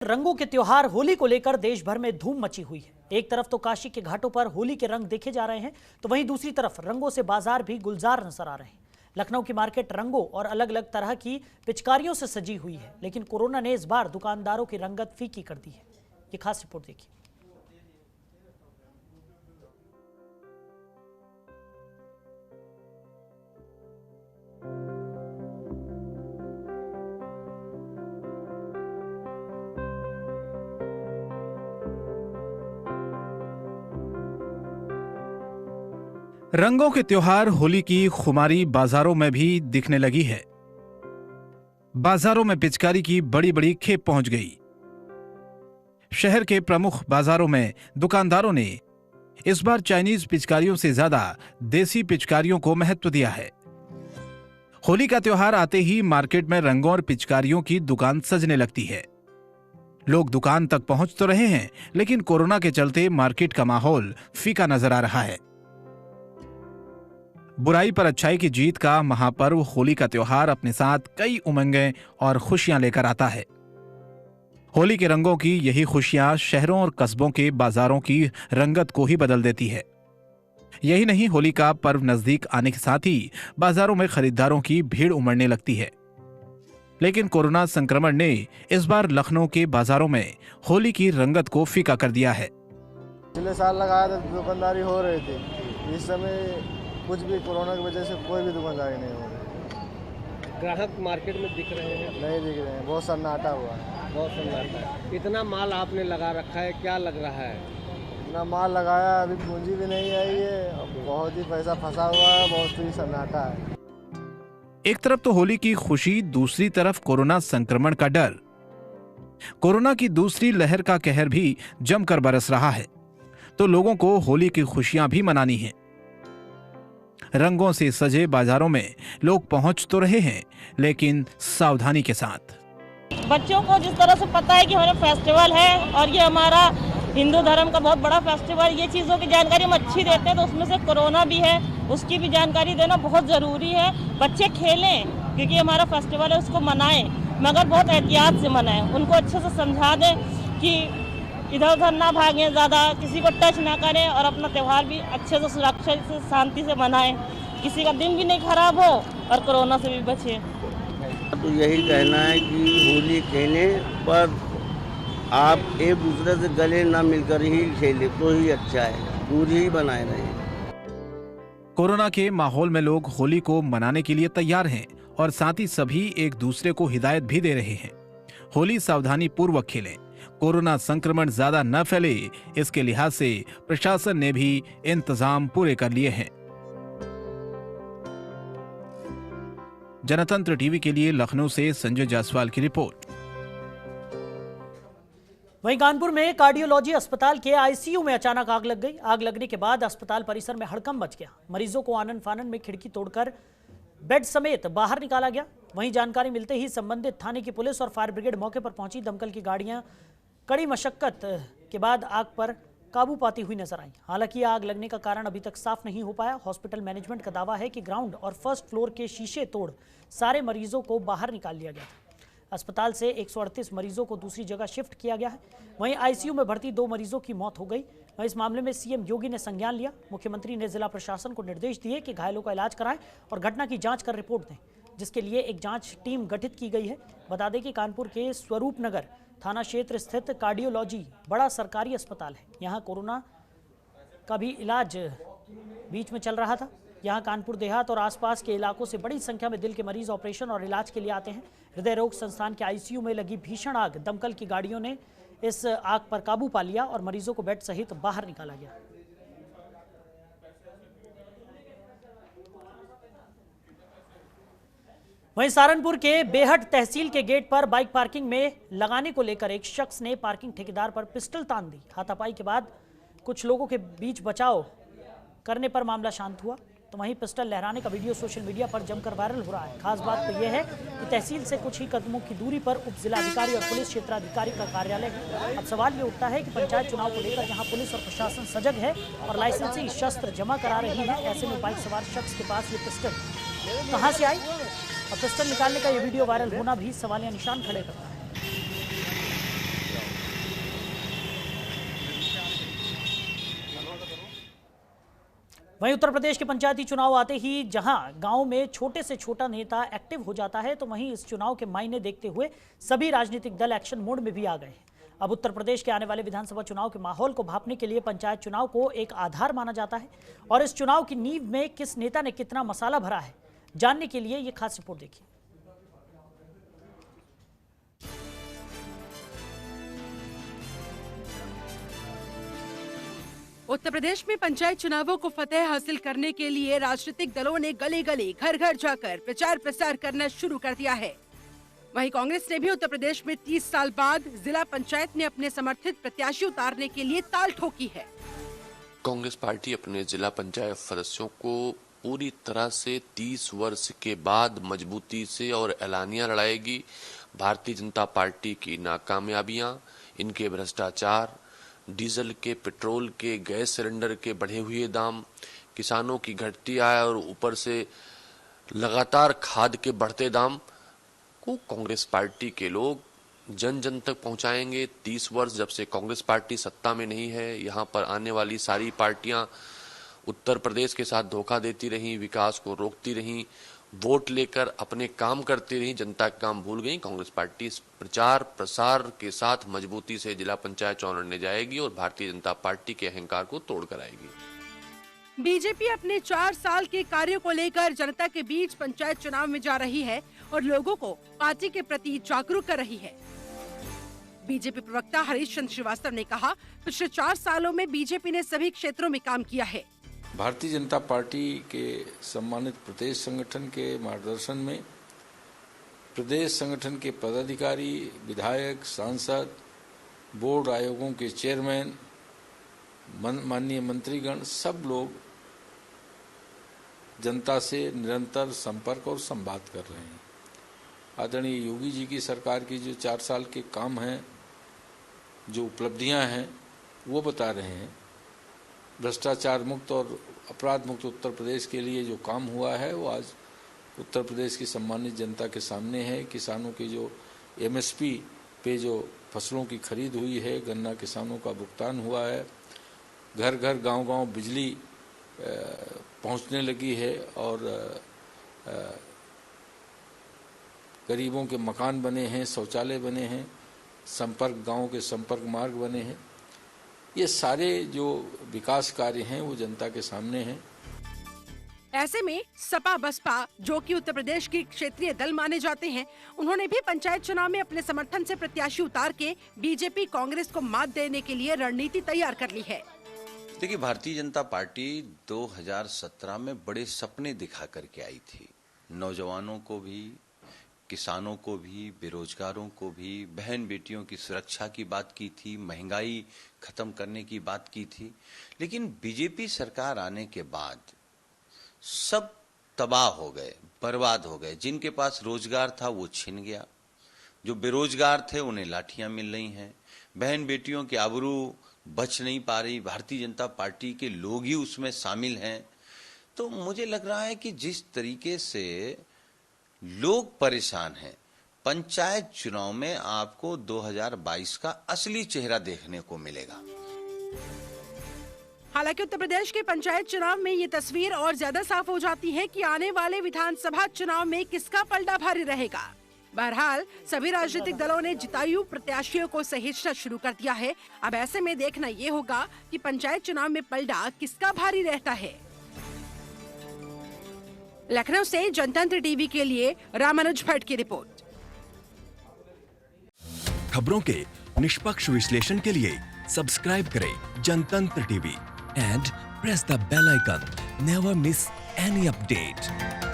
रंगों के त्योहार होली को लेकर देश भर में धूम मची हुई है। एक तरफ तो काशी के घाटों पर होली के रंग देखे जा रहे हैं, तो वहीं दूसरी तरफ रंगों से बाजार भी गुलजार नजर आ रहे हैं। लखनऊ की मार्केट रंगों और अलग अलग तरह की पिचकारियों से सजी हुई है, लेकिन कोरोना ने इस बार दुकानदारों की रंगत फीकी कर दी है। ये खास रिपोर्ट देखिए। रंगों के त्योहार होली की खुमारी बाजारों में भी दिखने लगी है। बाजारों में पिचकारी की बड़ी बड़ी खेप पहुंच गई। शहर के प्रमुख बाजारों में दुकानदारों ने इस बार चाइनीज पिचकारियों से ज्यादा देसी पिचकारियों को महत्व दिया है। होली का त्योहार आते ही मार्केट में रंगों और पिचकारियों की दुकान सजने लगती है। लोग दुकान तक पहुंच तो रहे हैं, लेकिन कोरोना के चलते मार्केट का माहौल फीका नजर आ रहा है। बुराई पर अच्छाई की जीत का महापर्व होली का त्योहार अपने साथ कई उमंगें और खुशियां लेकर आता है। होली के रंगों की यही खुशियां शहरों और कस्बों के बाजारों की रंगत को ही बदल देती है। यही नहीं, होली का पर्व नजदीक आने के साथ ही बाजारों में खरीदारों की भीड़ उमड़ने लगती है। लेकिन कोरोना संक्रमण ने इस बार लखनऊ के बाजारों में होली की रंगत को फीका कर दिया है। पिछले साल लगाया था, दुकानदारी हो रही थी। इस समय कुछ भी कोरोना की वजह से कोई भी दुकानदारी नहीं हो रही। ग्राहक मार्केट में दिख रहे हैं? नहीं दिख रहे हैं, बहुत सन्नाटा हुआ है। बहुत सन्नाटा है। इतना माल आपने लगा रखा है, क्या लग रहा है? इतना माल लगाया, अभी पूंजी भी नहीं आई है, बहुत ही पैसा फंसा हुआ है, बहुत ही सन्नाटा है। एक तरफ तो होली की खुशी, दूसरी तरफ कोरोना संक्रमण का डर। कोरोना की दूसरी लहर का कहर भी जमकर बरस रहा है, तो लोगों को होली की खुशियां भी मनानी है। रंगों से सजे बाजारों में लोग पहुंच तो रहे हैं, लेकिन सावधानी के साथ। बच्चों को जिस तरह से पता है कि हमारा फेस्टिवल है और ये हमारा हिंदू धर्म का बहुत बड़ा फेस्टिवल, ये चीज़ों की जानकारी हम अच्छी देते हैं, तो उसमें से कोरोना भी है, उसकी भी जानकारी देना बहुत ज़रूरी है। बच्चे खेलें क्योंकि हमारा फेस्टिवल है, उसको मनाएं, मगर बहुत एहतियात से मनाएं। उनको अच्छे से समझा दें कि इधर उधर ना भागें, ज़्यादा किसी को टच ना करें और अपना त्यौहार भी अच्छे से सुरक्षित से शांति से मनाएं। किसी का दिन भी नहीं खराब हो और कोरोना से भी बचें। तो यही कहना है कि होली खेलें, पर आप एक दूसरे से गले ना मिलकर ही खेलें तो ही अच्छा है, दूरी ही बनाए रहें। कोरोना के माहौल में लोग होली को मनाने के लिए तैयार हैं और साथ ही सभी एक दूसरे को हिदायत भी दे रहे हैं। होली सावधानी पूर्वक खेलें, कोरोना संक्रमण ज्यादा न फैले, इसके लिहाज से प्रशासन ने भी इंतजाम पूरे कर लिए हैं। जनतंत्र टीवी के लिए लखनऊ से संजय जायसवाल की रिपोर्ट। वहीं कानपुर में कार्डियोलॉजी अस्पताल के आईसीयू में अचानक आग लग गई। आग लगने के बाद अस्पताल परिसर में हड़कंप मच गया। मरीजों को आनन फानन में खिड़की तोड़कर बेड समेत बाहर निकाला गया। वहीं जानकारी मिलते ही संबंधित थाने की पुलिस और फायर ब्रिगेड मौके पर पहुंची। दमकल की गाड़ियां कड़ी मशक्कत के बाद आग पर काबू पाती हुई नजर आई। हालांकि आग लगने का कारण अभी तक साफ नहीं हो पाया। हॉस्पिटल मैनेजमेंट का दावा है कि ग्राउंड और फर्स्ट फ्लोर के शीशे तोड़ सारे मरीजों को बाहर निकाल लिया गया था। अस्पताल से 138 मरीजों को दूसरी जगह शिफ्ट किया गया है। वहीं आईसीयू में भर्ती 2 मरीजों की मौत हो गई। वहीं इस मामले में सीएम योगी ने संज्ञान लिया। मुख्यमंत्री ने जिला प्रशासन को निर्देश दिए कि घायलों का इलाज कराएं और घटना की जांच कर रिपोर्ट दें, जिसके लिए एक जांच टीम गठित की गई है। बता दें कि कानपुर के स्वरूप नगर थाना क्षेत्र स्थित कार्डियोलॉजी बड़ा सरकारी अस्पताल है। यहाँ कोरोना का भी इलाज बीच में चल रहा था। यहाँ कानपुर देहात और आसपास के इलाकों से बड़ी संख्या में दिल के मरीज ऑपरेशन और इलाज के लिए आते हैं। हृदय रोग संस्थान के आईसीयू में लगी भीषण आग, दमकल की गाड़ियों ने इस आग पर काबू पा लिया और मरीजों को बेड सहित बाहर निकाला गया। वहीं सहारनपुर के बेहट तहसील के गेट पर बाइक पार्किंग में लगाने को लेकर एक शख्स ने पार्किंग ठेकेदार पर पिस्टल तान दी। हाथापाई के बाद कुछ लोगों के बीच बचाव करने पर मामला शांत हुआ, तो वहीं पिस्टल लहराने का वीडियो सोशल मीडिया पर जमकर वायरल हो रहा है। खास बात तो यह है कि तहसील से कुछ ही कदमों की दूरी पर उप जिलाधिकारी और पुलिस क्षेत्राधिकारी का कार्यालय है। अब सवाल ये उठता है कि पंचायत चुनाव को लेकर जहां पुलिस और प्रशासन सजग है और लाइसेंसी शस्त्र जमा करा रही है, ऐसे में बाइक सवार शख्स के पास ये पिस्टल कहां से आई और पिस्टल निकालने का ये वीडियो वायरल होना भी सवालिया निशान खड़े करता है। वहीं उत्तर प्रदेश के पंचायती चुनाव आते ही जहां गांव में छोटे से छोटा नेता एक्टिव हो जाता है, तो वहीं इस चुनाव के मायने देखते हुए सभी राजनीतिक दल एक्शन मोड में भी आ गए हैं। अब उत्तर प्रदेश के आने वाले विधानसभा चुनाव के माहौल को भांपने के लिए पंचायत चुनाव को एक आधार माना जाता है और इस चुनाव की नींव में किस नेता ने कितना मसाला भरा है, जानने के लिए ये खास रिपोर्ट देखिए। उत्तर प्रदेश में पंचायत चुनावों को फतेह हासिल करने के लिए राजनीतिक दलों ने गली गली घर घर जाकर प्रचार प्रसार करना शुरू कर दिया है। वहीं कांग्रेस ने भी उत्तर प्रदेश में 30 साल बाद जिला पंचायत में अपने समर्थित प्रत्याशी उतारने के लिए ताल ठोकी है। कांग्रेस पार्टी अपने जिला पंचायत सदस्यों को पूरी तरह से 30 वर्ष के बाद मजबूती से और एलानिया लड़ाएगी। भारतीय जनता पार्टी की नाकामयाबियां, इनके भ्रष्टाचार, डीजल के, पेट्रोल के, गैस सिलेंडर के बढ़े हुए दाम, किसानों की घटती आय और ऊपर से लगातार खाद के बढ़ते दाम को कांग्रेस पार्टी के लोग जन जन तक पहुंचाएंगे। 30 वर्ष जब से कांग्रेस पार्टी सत्ता में नहीं है, यहाँ पर आने वाली सारी पार्टियां उत्तर प्रदेश के साथ धोखा देती रहीं, विकास को रोकती रहीं, वोट लेकर अपने काम करती रही, जनता का काम भूल गई। कांग्रेस पार्टी इस प्रचार प्रसार के साथ मजबूती से जिला पंचायत चुनाव लड़ने जाएगी और भारतीय जनता पार्टी के अहंकार को तोड़ कर आएगी। बीजेपी अपने 4 साल के कार्यों को लेकर जनता के बीच पंचायत चुनाव में जा रही है और लोगों को पार्टी के प्रति जागरूक कर रही है। बीजेपी प्रवक्ता हरीश चंद्र श्रीवास्तव ने कहा, पिछले 4 सालों में बीजेपी ने सभी क्षेत्रों में काम किया है। भारतीय जनता पार्टी के सम्मानित प्रदेश संगठन के मार्गदर्शन में प्रदेश संगठन के पदाधिकारी, विधायक, सांसद, बोर्ड आयोगों के चेयरमैन, माननीय मंत्रीगण, सब लोग जनता से निरंतर संपर्क और संवाद कर रहे हैं। आदरणीय योगी जी की सरकार की जो 4 साल के काम हैं, जो उपलब्धियां हैं, वो बता रहे हैं। भ्रष्टाचार मुक्त और अपराध मुक्त उत्तर प्रदेश के लिए जो काम हुआ है वो आज उत्तर प्रदेश की सम्मानित जनता के सामने है। किसानों की जो एमएसपी पे जो फसलों की खरीद हुई है, गन्ना किसानों का भुगतान हुआ है, घर घर गांव गांव बिजली पहुंचने लगी है और गरीबों के मकान बने हैं, शौचालय बने हैं, संपर्क गांव के संपर्क मार्ग बने हैं। ये सारे जो विकास कार्य हैं वो जनता के सामने हैं। ऐसे में सपा बसपा, जो कि उत्तर प्रदेश के क्षेत्रीय दल माने जाते हैं, उन्होंने भी पंचायत चुनाव में अपने समर्थन से प्रत्याशी उतार के बीजेपी कांग्रेस को मात देने के लिए रणनीति तैयार कर ली है। देखिए, भारतीय जनता पार्टी 2017 में बड़े सपने दिखा करके आई थी। नौजवानों को भी, किसानों को भी, बेरोजगारों को भी, बहन बेटियों की सुरक्षा की बात की थी, महंगाई खत्म करने की बात की थी। लेकिन बीजेपी सरकार आने के बाद सब तबाह हो गए, बर्बाद हो गए। जिनके पास रोजगार था वो छिन गया, जो बेरोजगार थे उन्हें लाठियां मिल रही हैं, बहन बेटियों की आबरू बच नहीं पा रही। भारतीय जनता पार्टी के लोग ही उसमें शामिल हैं। तो मुझे लग रहा है कि जिस तरीके से लोग परेशान हैं, पंचायत चुनाव में आपको 2022 का असली चेहरा देखने को मिलेगा। हालांकि उत्तर प्रदेश के पंचायत चुनाव में ये तस्वीर और ज्यादा साफ हो जाती है कि आने वाले विधानसभा चुनाव में किसका पलड़ा भारी रहेगा। बहरहाल सभी राजनीतिक दलों ने जितायु प्रत्याशियों को सहेजना शुरू कर दिया है। अब ऐसे में देखना ये होगा कि पंचायत चुनाव में पलड़ा किसका भारी रहता है। लखनऊ से जनतंत्र टीवी के लिए रामानुज भट्ट की रिपोर्ट। खबरों के निष्पक्ष विश्लेषण के लिए सब्सक्राइब करें Jantantra TV and press the bell icon. Never miss any update.